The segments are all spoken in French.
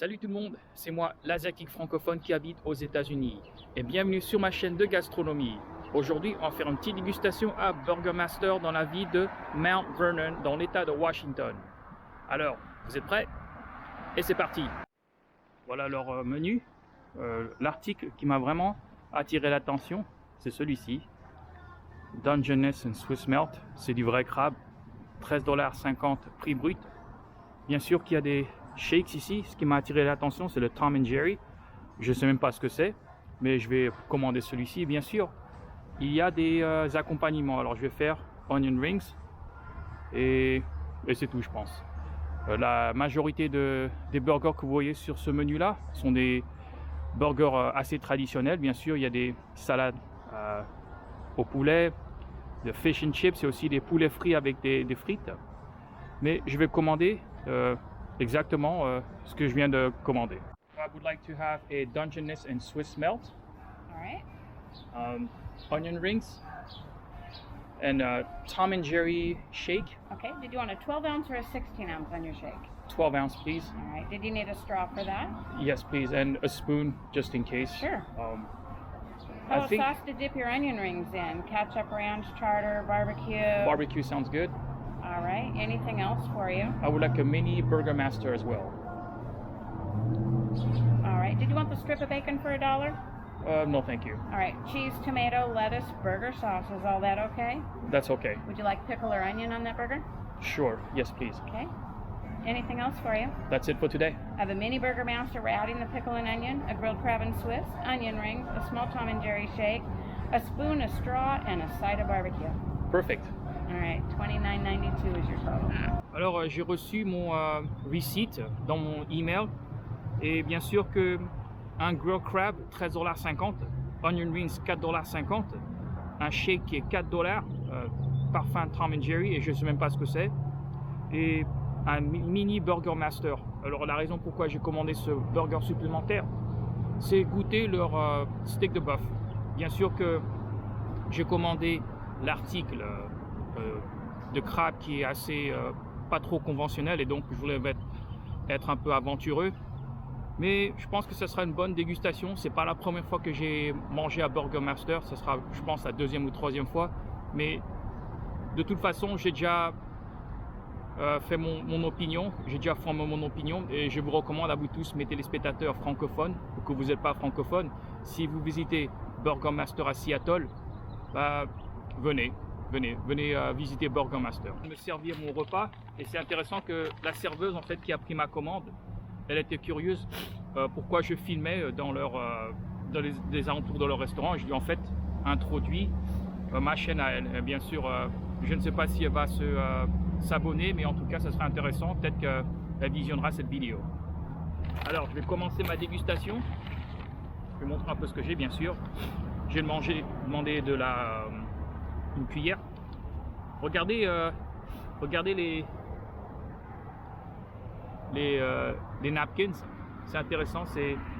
Salut tout le monde, c'est moi, l'asiatique francophone qui habite aux États-Unis et bienvenue sur ma chaîne de gastronomie. Aujourd'hui, on va faire une petite dégustation à Burger Master dans la ville de Mount Vernon, dans l'état de Washington. Alors, vous êtes prêts? Et c'est parti! Voilà leur menu. L'article qui m'a vraiment attiré l'attention, c'est celui-ci. Dungeness and Swiss Melt, c'est du vrai crabe, $13,50 prix brut. Bien sûr qu'il y a des shakes ici. Ce qui m'a attiré l'attention, c'est le Tom and Jerry. Je ne sais même pas ce que c'est, mais je vais commander celui-ci. Bien sûr, il y a des accompagnements. Alors je vais faire onion rings et c'est tout, je pense. La majorité des burgers que vous voyez sur ce menu-là sont des burgers assez traditionnels. Bien sûr, il y a des salades au poulet, de fish and chips et aussi des poulets frits avec des frites. Mais je vais commander exactement ce que je viens de commander. I would like to have a Dungeness and Swiss Melt. All right. Onion rings and Tom and Jerry shake. Okay. Did you want a 12 ounce or a 16 ounce on your shake? 12 ounce, please. All right. Did you need a straw for that? Yes, please, and a spoon just in case. Sure. I What think sauce to dip your onion rings in? Ketchup, ranch, tartar, barbecue? barbecue sounds good. All right. Anything else for you? I would like a mini Burger Master as well. All right. Did you want the strip of bacon for $1? No, thank you. All right. Cheese, tomato, lettuce, burger sauce. Is all that okay? That's okay. Would you like pickle or onion on that burger? Sure. Yes, please. Okay. Anything else for you? That's it for today. I have a mini Burger Master. We're adding the pickle and onion, a grilled crab and Swiss, onion rings, a small Tom and Jerry shake, a spoon, a straw, and a side of barbecue. Perfect. All right, $29.92 is your total. Alors j'ai reçu mon receipt dans mon email et bien sûr que un grilled crab $13,50, onion rings $4,50, un shake qui est $4, parfum Tom and Jerry et je ne sais même pas ce que c'est, et un mini Burger Master. Alors la raison pourquoi j'ai commandé ce burger supplémentaire, c'est goûter leur steak de bœuf. Bien sûr que j'ai commandé l'article de crabe qui est assez pas trop conventionnel et donc je voulais être un peu aventureux, mais je pense que ce sera une bonne dégustation. C'est pas la première fois que j'ai mangé à Burger Master, ce sera je pense la deuxième ou troisième fois, mais de toute façon j'ai déjà fait mon opinion, j'ai déjà formé mon opinion et je vous recommande à vous tous, mes téléspectateurs francophones ou que vous n'êtes pas francophones, si vous visitez Burger Master à Seattle, bah, venez visiter Burger Master. Je vais me servir mon repas et c'est intéressant que la serveuse en fait qui a pris ma commande, elle était curieuse pourquoi je filmais dans les alentours de leur restaurant. Je lui ai en fait introduit ma chaîne à elle. Et bien sûr, je ne sais pas si elle va s'abonner, mais en tout cas ça sera intéressant, peut-être qu'elle visionnera cette vidéo. Alors je vais commencer ma dégustation. Je vais montrer un peu ce que j'ai bien sûr. J'ai demandé une cuillère. Regardez les napkins, c'est intéressant,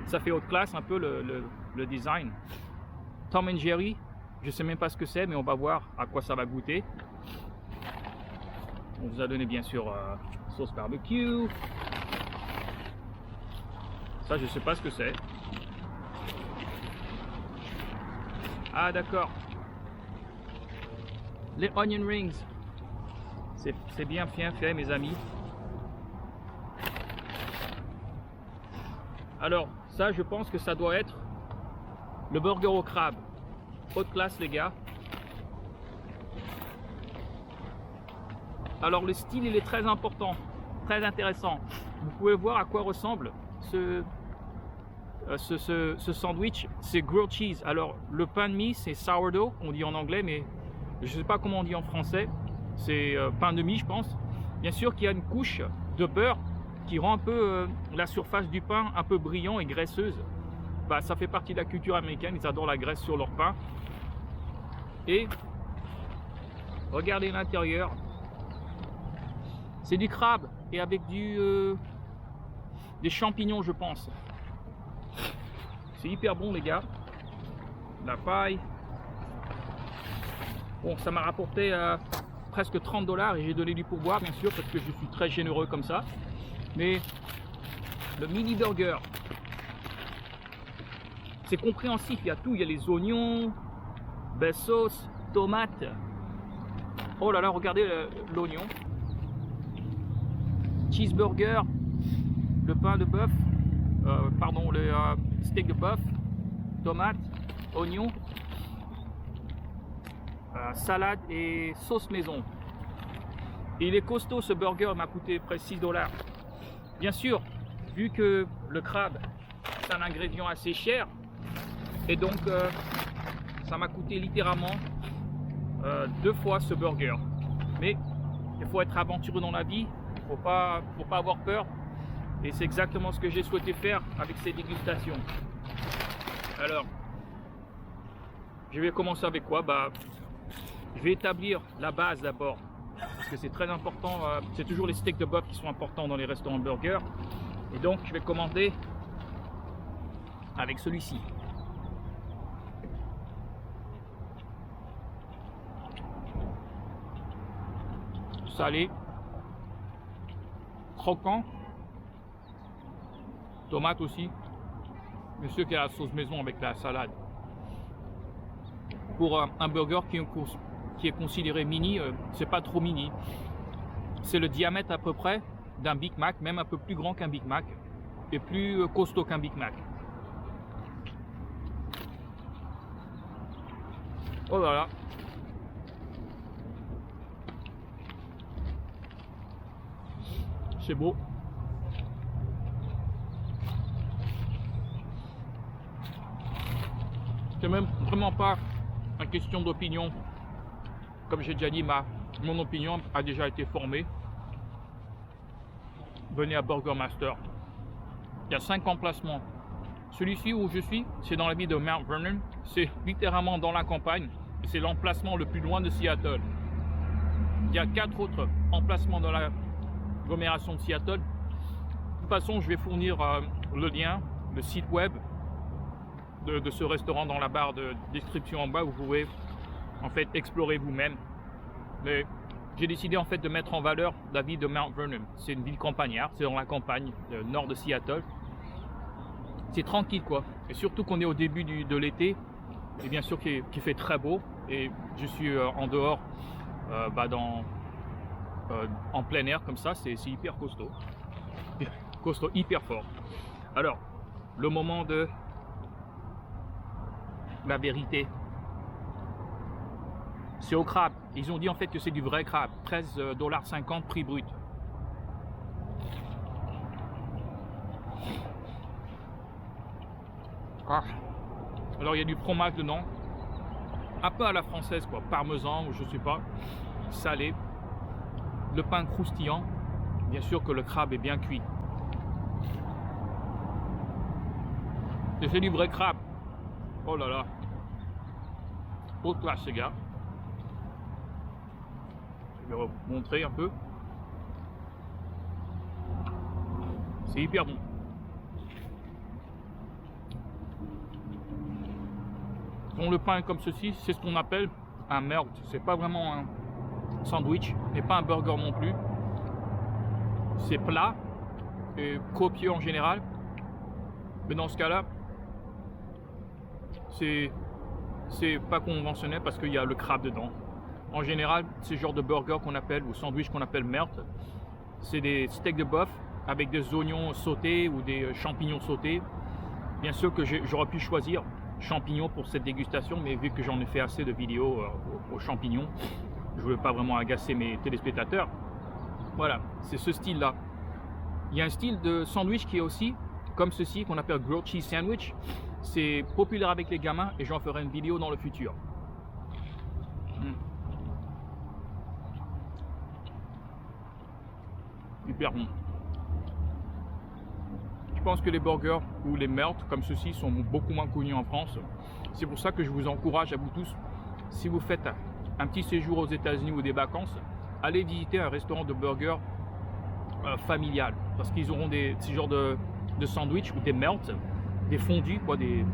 ça fait haute classe un peu le design. Tom and Jerry, je sais même pas ce que c'est, mais on va voir à quoi ça va goûter. On vous a donné bien sûr sauce barbecue. Ça je sais pas ce que c'est. Ah d'accord. Les onion rings, c'est bien fait mes amis. Alors ça je pense que ça doit être le burger au crabe. Haute classe les gars. Alors le style il est très important, très intéressant. Vous pouvez voir à quoi ressemble ce sandwich, c'est grilled cheese. Alors le pain de mie c'est sourdough, on dit en anglais, mais je ne sais pas comment on dit en français, c'est pain de mie je pense. Bien sûr qu'il y a une couche de beurre qui rend un peu la surface du pain un peu brillant et graisseuse. Bah, ça fait partie de la culture américaine, ils adorent la graisse sur leur pain. Et regardez l'intérieur, c'est du crabe et avec des champignons je pense. C'est hyper bon les gars, la paille. Bon, ça m'a rapporté presque $30 et j'ai donné du pourboire bien sûr parce que je suis très généreux comme ça. Mais le mini burger. C'est compréhensif, il y a tout, il y a les oignons, belle sauce, tomates. Oh là là, regardez l'oignon. Cheeseburger, le pain de bœuf, pardon, le steak de bœuf, tomates, oignons, salade et sauce maison. Et il est costaud, ce burger m'a coûté presque 6 $. Bien sûr, vu que le crabe, c'est un ingrédient assez cher, et donc ça m'a coûté littéralement 2 fois ce burger. Mais il faut être aventureux dans la vie, faut pas avoir peur. Et c'est exactement ce que j'ai souhaité faire avec ces dégustations. Alors, je vais commencer avec quoi? Je vais établir la base d'abord. Parce que c'est très important, c'est toujours les steaks de bœuf qui sont importants dans les restaurants burgers. Et donc, je vais commander avec celui-ci. Salé, croquant, tomate aussi, bien sûr qu'il y a la sauce maison avec la salade. Pour un burger qui est considéré mini, c'est pas trop mini, c'est le diamètre à peu près d'un Big Mac, même un peu plus grand qu'un Big Mac et plus costaud qu'un Big Mac. Oh là là. C'est beau. C'est même vraiment pas une question d'opinion. Comme j'ai déjà dit, mon opinion a déjà été formée. Venez à Burger Master. Il y a 5 emplacements. Celui-ci où je suis, c'est dans la ville de Mount Vernon. C'est littéralement dans la campagne. C'est l'emplacement le plus loin de Seattle. Il y a 4 autres emplacements dans la agglomération de Seattle. De toute façon, je vais fournir le lien, le site web de ce restaurant dans la barre de description en bas où vous pouvez en fait explorer vous-même. Mais j'ai décidé en fait de mettre en valeur la ville de Mount Vernon. C'est une ville campagnarde, c'est dans la campagne nord de Seattle. C'est tranquille quoi. Et surtout qu'on est au début de l'été et bien sûr qu'il fait très beau et je suis en dehors en plein air comme ça, c'est hyper costaud. Costaud, hyper fort. Alors, le moment de la vérité. C'est au crabe. Ils ont dit en fait que c'est du vrai crabe. 13,50 $ prix brut. Ah. Alors il y a du fromage dedans. Un peu à la française quoi. Parmesan ou je sais pas. Salé. Le pain croustillant. Bien sûr que le crabe est bien cuit. Et c'est du vrai crabe. Oh là là. Haute classe les gars. Je vais vous montrer un peu. C'est hyper bon. Donc le pain comme ceci, c'est ce qu'on appelle un melt. C'est pas vraiment un sandwich, et pas un burger non plus. C'est plat et copieux en général. Mais dans ce cas-là, c'est pas conventionnel parce qu'il y a le crabe dedans. En général, ces genres de burgers qu'on appelle, ou sandwich qu'on appelle melt, c'est des steaks de bœuf avec des oignons sautés ou des champignons sautés. Bien sûr que j'aurais pu choisir champignons pour cette dégustation, mais vu que j'en ai fait assez de vidéos aux champignons, je ne veux pas vraiment agacer mes téléspectateurs. Voilà, c'est ce style-là. Il y a un style de sandwich qui est aussi comme ceci, qu'on appelle grilled cheese sandwich. C'est populaire avec les gamins et j'en ferai une vidéo dans le futur. Hyper bon. Je pense que les burgers ou les melts comme ceci sont beaucoup moins connus en France. C'est pour ça que je vous encourage à vous tous, si vous faites un petit séjour aux États-Unis ou des vacances, allez visiter un restaurant de burgers familial, parce qu'ils auront ces genres de sandwich ou des melts, des fondus, quoi, des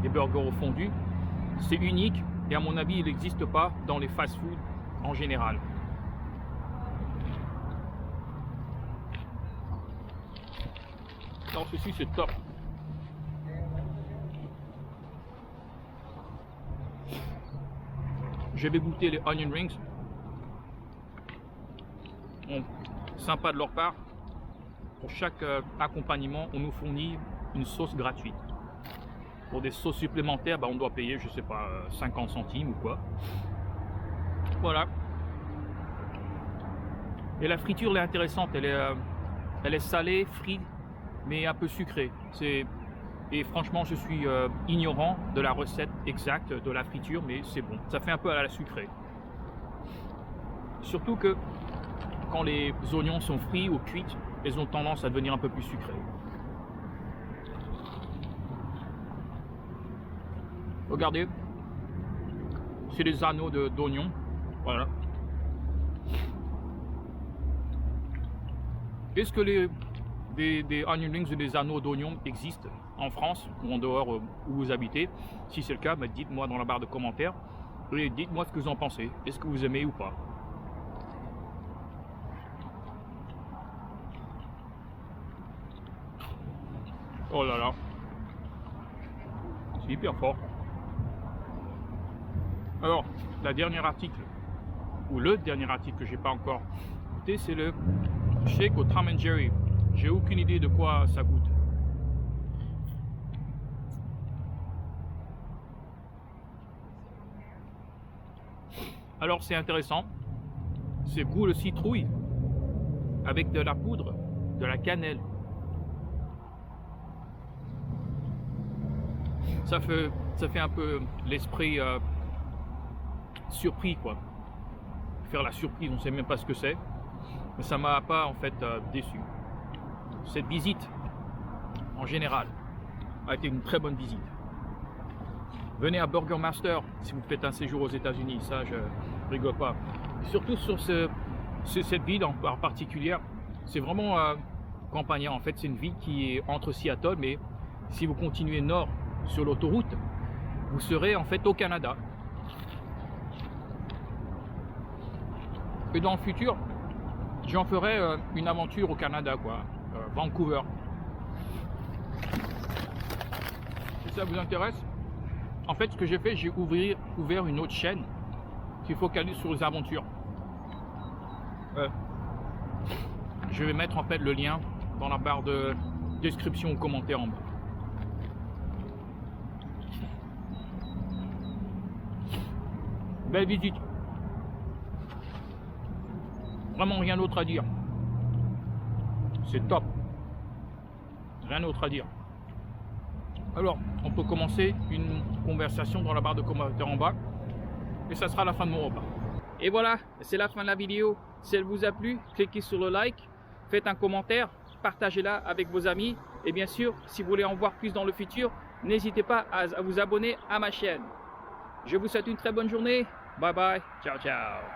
burgers au fondu. C'est unique et à mon avis il n'existe pas dans les fast-food en général. Alors ceci c'est top. Je vais goûter les onion rings. Bon, sympa de leur part. Pour chaque accompagnement, on nous fournit une sauce gratuite. Pour des sauces supplémentaires, on doit payer, je sais pas, 50 centimes ou quoi. Voilà. Et la friture elle est intéressante, elle est salée, frite, mais un peu sucrée. Et franchement, je suis ignorant de la recette exacte de la friture, mais c'est bon. Ça fait un peu à la sucrée. Surtout que quand les oignons sont frits ou cuits, ils ont tendance à devenir un peu plus sucrés. Regardez, c'est des anneaux d'oignons. Voilà. Est-ce que des onion rings ou des anneaux d'oignons existent en France ou en dehors où vous habitez? Si c'est le cas, dites-moi dans la barre de commentaires et dites-moi ce que vous en pensez. Est-ce que vous aimez ou pas? Oh là là, c'est hyper fort. Alors, la dernière article, ou le dernier article que j'ai pas encore goûté, c'est le shake au Tom & Jerry. J'ai aucune idée de quoi ça goûte. Alors c'est intéressant, c'est goût de citrouille avec de la poudre, de la cannelle. Ça fait un peu l'esprit surpris quoi. Faire la surprise, on ne sait même pas ce que c'est, mais ça m'a pas en fait déçu. Cette visite en général a été une très bonne visite. Venez à Burger Master si vous faites un séjour aux États-Unis, ça je rigole pas. Et surtout sur cette ville en particulier, c'est vraiment campagnard. En fait, c'est une ville qui est entre Seattle, mais si vous continuez nord sur l'autoroute, vous serez en fait au Canada. Et dans le futur, j'en ferai une aventure au Canada, quoi, Vancouver. Si ça vous intéresse, en fait, ce que j'ai fait, j'ai ouvert une autre chaîne qui focalise sur les aventures. Je vais mettre en fait le lien dans la barre de description ou commentaire en bas. Belle visite. Vraiment rien d'autre à dire. C'est top. Rien d'autre à dire. Alors, on peut commencer une conversation dans la barre de commentaires en bas. Et ça sera la fin de mon repas. Et voilà, c'est la fin de la vidéo. Si elle vous a plu, cliquez sur le like, faites un commentaire, partagez-la avec vos amis. Et bien sûr, si vous voulez en voir plus dans le futur, n'hésitez pas à vous abonner à ma chaîne. Je vous souhaite une très bonne journée. Bye bye. Ciao, ciao.